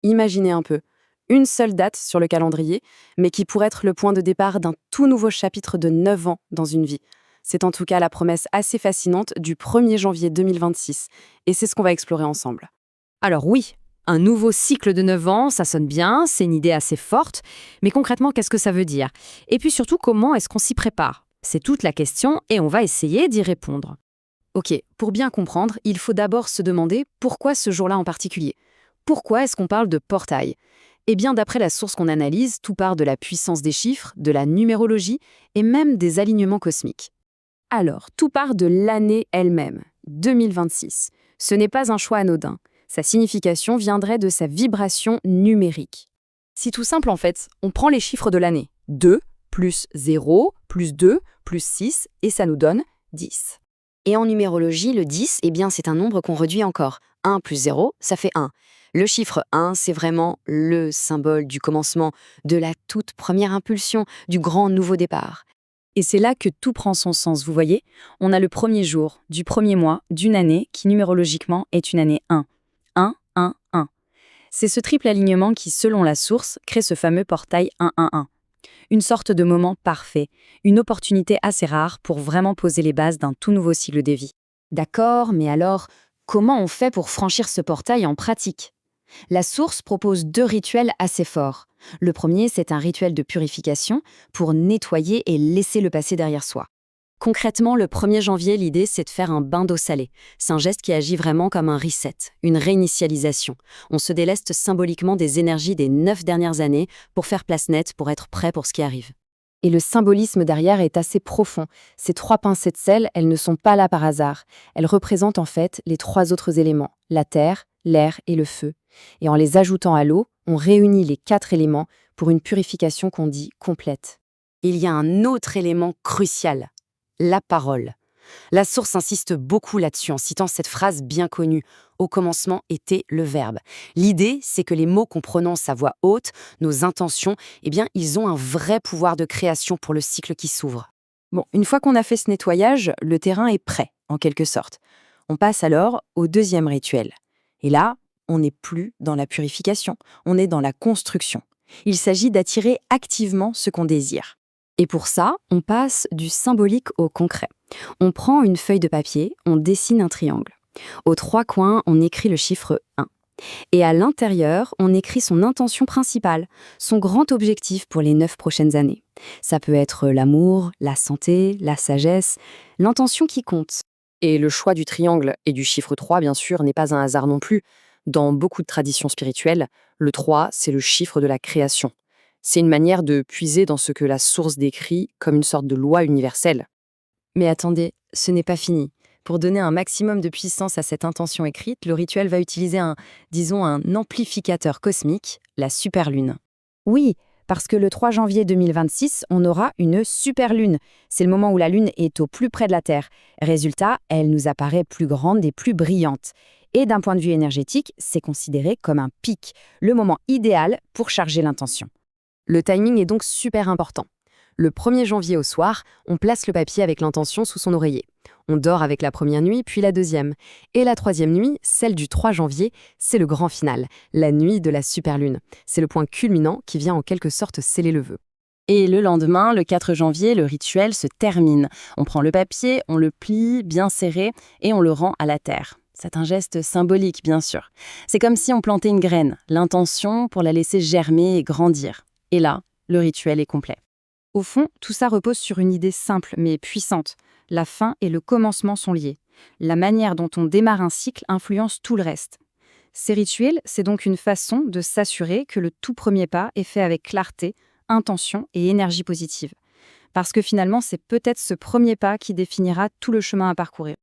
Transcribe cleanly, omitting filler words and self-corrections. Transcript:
Imaginez un peu, une seule date sur le calendrier, mais qui pourrait être le point de départ d'un tout nouveau chapitre de 9 ans dans une vie. C'est en tout cas la promesse assez fascinante du 1er janvier 2026, et c'est ce qu'on va explorer ensemble. Alors oui, un nouveau cycle de 9 ans, ça sonne bien, c'est une idée assez forte, mais concrètement, qu'est-ce que ça veut dire? Et puis surtout, comment est-ce qu'on s'y prépare? C'est toute la question et on va essayer d'y répondre. Ok, pour bien comprendre, il faut d'abord se demander pourquoi ce jour-là en particulier. Pourquoi est-ce qu'on parle de portail? Eh bien, d'après la source qu'on analyse, tout part de la puissance des chiffres, de la numérologie et même des alignements cosmiques. Alors, tout part de l'année elle-même, 2026. Ce n'est pas un choix anodin. Sa signification viendrait de sa vibration numérique. C'est tout simple en fait, on prend les chiffres de l'année. 2 plus 0 plus 2 plus 6 et ça nous donne 10. Et en numérologie, le 10, eh bien, c'est un nombre qu'on réduit encore. 1 plus 0, ça fait 1. Le chiffre 1, c'est vraiment le symbole du commencement, de la toute première impulsion, du grand nouveau départ. Et c'est là que tout prend son sens, vous voyez? On a le premier jour, du premier mois, d'une année, qui numérologiquement est une année 1. 1, 1, 1. C'est ce triple alignement qui, selon la source, crée ce fameux portail 111. Une sorte de moment parfait, une opportunité assez rare pour vraiment poser les bases d'un tout nouveau cycle de vie. D'accord, mais alors, comment on fait pour franchir ce portail en pratique? La source propose 2 rituels assez forts. Le premier, c'est un rituel de purification pour nettoyer et laisser le passé derrière soi. Concrètement, le 1er janvier, l'idée, c'est de faire un bain d'eau salée. C'est un geste qui agit vraiment comme un reset, une réinitialisation. On se déleste symboliquement des énergies des 9 dernières années pour faire place nette, pour être prêt pour ce qui arrive. Et le symbolisme derrière est assez profond. Ces 3 pincées de sel, elles ne sont pas là par hasard. Elles représentent en fait les 3 autres éléments, la terre, l'air et le feu. Et en les ajoutant à l'eau, on réunit les 4 éléments pour une purification qu'on dit complète. Il y a un autre élément crucial, la parole. La source insiste beaucoup là-dessus en citant cette phrase bien connue. Au commencement était le verbe. L'idée, c'est que les mots qu'on prononce à voix haute, nos intentions, eh bien, ils ont un vrai pouvoir de création pour le cycle qui s'ouvre. Bon, une fois qu'on a fait ce nettoyage, le terrain est prêt, en quelque sorte. On passe alors au deuxième rituel. Et là, on n'est plus dans la purification, on est dans la construction. Il s'agit d'attirer activement ce qu'on désire. Et pour ça, on passe du symbolique au concret. On prend une feuille de papier, on dessine un triangle. Aux 3 coins, on écrit le chiffre 1. Et à l'intérieur, on écrit son intention principale, son grand objectif pour les 9 prochaines années. Ça peut être l'amour, la santé, la sagesse, l'intention qui compte. Et le choix du triangle et du chiffre 3, bien sûr, n'est pas un hasard non plus. Dans beaucoup de traditions spirituelles, le 3, c'est le chiffre de la création. C'est une manière de puiser dans ce que la source décrit comme une sorte de loi universelle. Mais attendez, ce n'est pas fini. Pour donner un maximum de puissance à cette intention écrite, le rituel va utiliser un amplificateur cosmique, la superlune. Oui, parce que le 3 janvier 2026, on aura une superlune. C'est le moment où la Lune est au plus près de la Terre. Résultat, elle nous apparaît plus grande et plus brillante. Et d'un point de vue énergétique, c'est considéré comme un pic, le moment idéal pour charger l'intention. Le timing est donc super important. Le 1er janvier au soir, on place le papier avec l'intention sous son oreiller. On dort avec la première nuit, puis la deuxième. Et la 3e nuit, celle du 3 janvier, c'est le grand final, la nuit de la superlune. C'est le point culminant qui vient en quelque sorte sceller le vœu. Et le lendemain, le 4 janvier, le rituel se termine. On prend le papier, on le plie bien serré et on le rend à la terre. C'est un geste symbolique, bien sûr. C'est comme si on plantait une graine, l'intention pour la laisser germer et grandir. Et là, le rituel est complet. Au fond, tout ça repose sur une idée simple mais puissante. La fin et le commencement sont liés. La manière dont on démarre un cycle influence tout le reste. Ces rituels, c'est donc une façon de s'assurer que le tout premier pas est fait avec clarté, intention et énergie positive. Parce que finalement, c'est peut-être ce premier pas qui définira tout le chemin à parcourir.